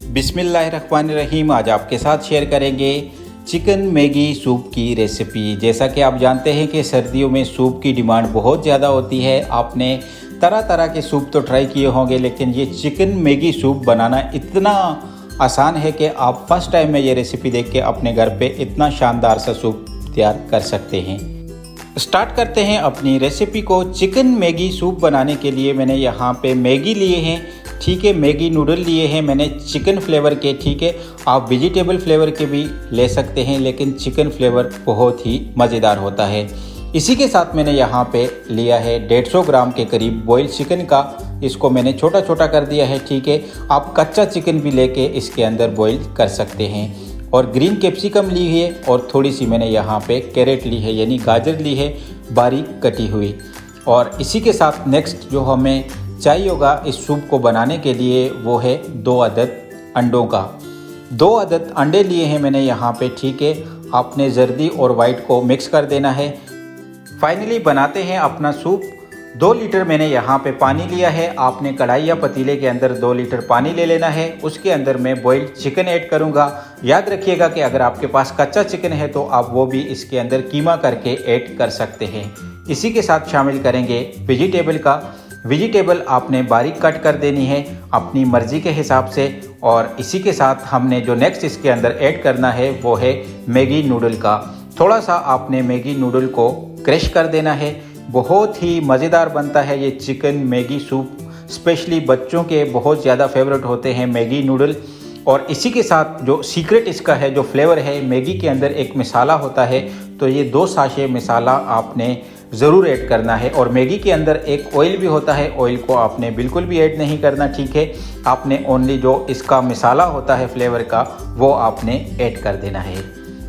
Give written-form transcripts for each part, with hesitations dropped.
बिस्मिल्लाहिर्रहमानिर्रहीम। आज आपके साथ शेयर करेंगे चिकन मैगी सूप की रेसिपी। जैसा कि आप जानते हैं कि सर्दियों में सूप की डिमांड बहुत ज़्यादा होती है। आपने तरह तरह के सूप तो ट्राई किए होंगे, लेकिन ये चिकन मैगी सूप बनाना इतना आसान है कि आप फर्स्ट टाइम में ये रेसिपी देख के अपने घर पे इतना शानदार सा सूप तैयार कर सकते हैं। स्टार्ट करते हैं अपनी रेसिपी को। चिकन मैगी सूप बनाने के लिए मैंने यहाँ पे मैगी लिए हैं, ठीक है। मैगी नूडल लिए हैं मैंने चिकन फ्लेवर के, ठीक है। आप वेजिटेबल फ्लेवर के भी ले सकते हैं, लेकिन चिकन फ्लेवर बहुत ही मज़ेदार होता है। इसी के साथ मैंने यहाँ पे लिया है 150 ग्राम के करीब बॉयल चिकन का। इसको मैंने छोटा छोटा कर दिया है, ठीक है। आप कच्चा चिकन भी लेके इसके अंदर बॉईल कर सकते हैं। और ग्रीन कैप्सिकम ली है और थोड़ी सी मैंने यहाँ पे कैरेट ली है, यानी गाजर ली है बारीक कटी हुई। और इसी के साथ नेक्स्ट जो हमें चाहिए होगा इस सूप को बनाने के लिए वो है 2 अदद अंडों का। 2 अदद अंडे लिए हैं मैंने यहाँ पे, ठीक है। आपने जर्दी और वाइट को मिक्स कर देना है। फाइनली बनाते हैं अपना सूप। 2 लीटर मैंने यहाँ पे पानी लिया है। आपने कढ़ाई या पतीले के अंदर 2 लीटर पानी ले लेना है। उसके अंदर मैं बॉइल्ड चिकन ऐड करूँगा। याद रखिएगा कि अगर आपके पास कच्चा चिकन है तो आप वो भी इसके अंदर कीमा करके ऐड कर सकते हैं। इसी के साथ शामिल करेंगे वेजिटेबल का। वेजिटेबल आपने बारीक कट कर देनी है अपनी मर्ज़ी के हिसाब से। और इसी के साथ हमने जो नेक्स्ट इसके अंदर ऐड करना है वो है मैगी नूडल का। थोड़ा सा आपने मैगी नूडल को क्रश कर देना है। बहुत ही मज़ेदार बनता है ये चिकन मैगी सूप, स्पेशली बच्चों के बहुत ज़्यादा फेवरेट होते हैं मैगी नूडल। और इसी के साथ जो सीक्रेट इसका है, जो फ्लेवर है, मैगी के अंदर एक मसाला होता है, तो ये 2 साशे मसाला आपने ज़रूर ऐड करना है। और मैगी के अंदर एक ऑयल भी होता है, ऑयल को आपने बिल्कुल भी ऐड नहीं करना, ठीक है। आपने ओनली जो इसका मसाला होता है फ्लेवर का वो आपने ऐड कर देना है।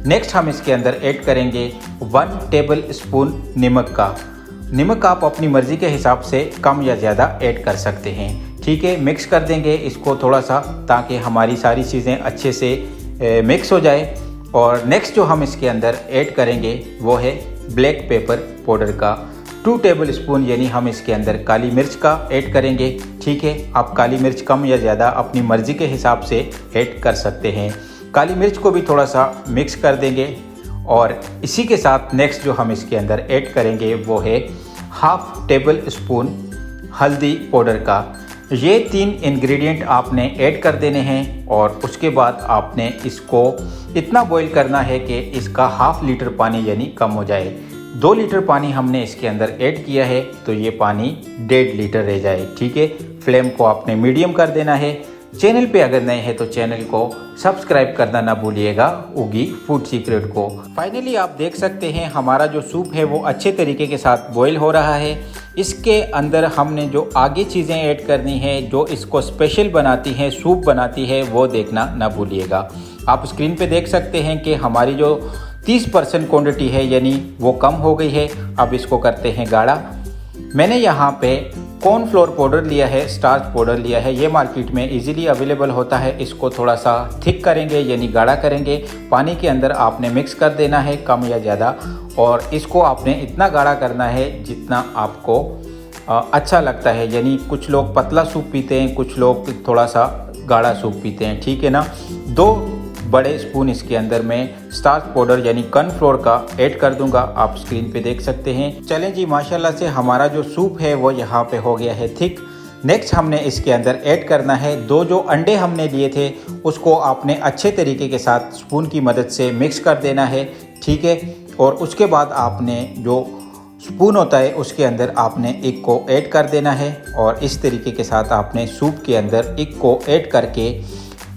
नेक्स्ट हम इसके अंदर ऐड करेंगे 1 टेबल स्पून नमक का। नमक आप अपनी मर्ज़ी के हिसाब से कम या ज़्यादा ऐड कर सकते हैं, ठीक है। मिक्स कर देंगे इसको थोड़ा सा, ताकि हमारी सारी चीज़ें अच्छे से मिक्स हो जाए। और नेक्स्ट जो हम इसके अंदर ऐड करेंगे वो है ब्लैक पेपर पाउडर का 2 टेबल स्पून, यानी हम इसके अंदर काली मिर्च का ऐड करेंगे, ठीक है। आप काली मिर्च कम या ज़्यादा अपनी मर्ज़ी के हिसाब से ऐड कर सकते हैं। काली मिर्च को भी थोड़ा सा मिक्स कर देंगे। और इसी के साथ नेक्स्ट जो हम इसके अंदर ऐड करेंगे वो है 1/2 टेबल स्पून हल्दी पाउडर का। ये 3 इंग्रेडिएंट आपने ऐड कर देने हैं। और उसके बाद आपने इसको इतना बॉईल करना है कि इसका 1/2 लीटर पानी यानी कम हो जाए। 2 लीटर पानी हमने इसके अंदर ऐड किया है, तो ये पानी 1.5 लीटर रह जाए, ठीक है। फ्लेम को आपने मीडियम कर देना है। चैनल पे अगर नए हैं तो चैनल को सब्सक्राइब करना ना भूलिएगा, उगी फूड सीक्रेट को। फाइनली आप देख सकते हैं हमारा जो सूप है वो अच्छे तरीके के साथ बॉईल हो रहा है। इसके अंदर हमने जो आगे चीज़ें ऐड करनी है, जो इसको स्पेशल बनाती हैं, सूप बनाती है, वो देखना ना भूलिएगा। आप स्क्रीन पे देख सकते हैं कि हमारी जो 30% क्वांटिटी है यानी वो कम हो गई है। अब इसको करते हैं गाढ़ा। मैंने यहाँ पे कॉर्नफ्लोर पाउडर लिया है, स्टार्च पाउडर लिया है, ये मार्केट में इजीली अवेलेबल होता है। इसको थोड़ा सा थिक करेंगे यानी गाढ़ा करेंगे। पानी के अंदर आपने मिक्स कर देना है कम या ज़्यादा। और इसको आपने इतना गाढ़ा करना है जितना आपको अच्छा लगता है, यानी कुछ लोग पतला सूप पीते हैं, कुछ लोग थोड़ा सा गाढ़ा सूप पीते हैं, ठीक है ना। 2 बड़े स्पून इसके अंदर मैं स्टार्च पाउडर यानी कॉर्नफ्लोर का ऐड कर दूंगा। आप स्क्रीन पे देख सकते हैं। चलें जी, माशाल्लाह से हमारा जो सूप है वो यहाँ पे हो गया है थिक। नेक्स्ट हमने इसके अंदर ऐड करना है 2 जो अंडे हमने लिए थे, उसको आपने अच्छे तरीके के साथ स्पून की मदद से मिक्स कर देना है, ठीक है। और उसके बाद आपने जो स्पून होता है उसके अंदर आपने एक को ऐड कर देना है। और इस तरीके के साथ आपने सूप के अंदर एक को ऐड करके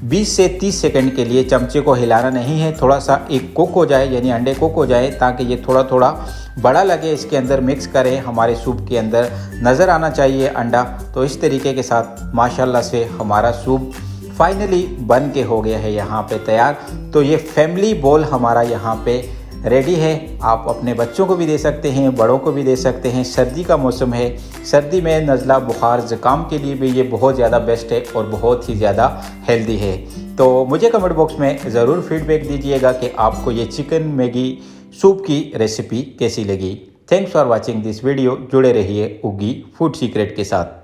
20 से 30 सेकंड के लिए चमचे को हिलाना नहीं है। थोड़ा सा एक कुक हो जाए, यानी अंडे कुक हो जाए, ताकि ये थोड़ा थोड़ा बड़ा लगे इसके अंदर मिक्स करें। हमारे सूप के अंदर नज़र आना चाहिए अंडा। तो इस तरीके के साथ माशाल्लाह से हमारा सूप फाइनली बन के हो गया है यहाँ पे तैयार। तो ये फैमिली बोल हमारा यहाँ पे रेडी है। आप अपने बच्चों को भी दे सकते हैं, बड़ों को भी दे सकते हैं। सर्दी का मौसम है, सर्दी में नज़ला, बुखार, ज़ुकाम के लिए भी ये बहुत ज़्यादा बेस्ट है और बहुत ही ज़्यादा हेल्दी है। तो मुझे कमेंट बॉक्स में ज़रूर फीडबैक दीजिएगा कि आपको ये चिकन मैगी सूप की रेसिपी कैसी लगी। Thanks for watching this video. जुड़े रहिए उगी फूड सीक्रेट के साथ।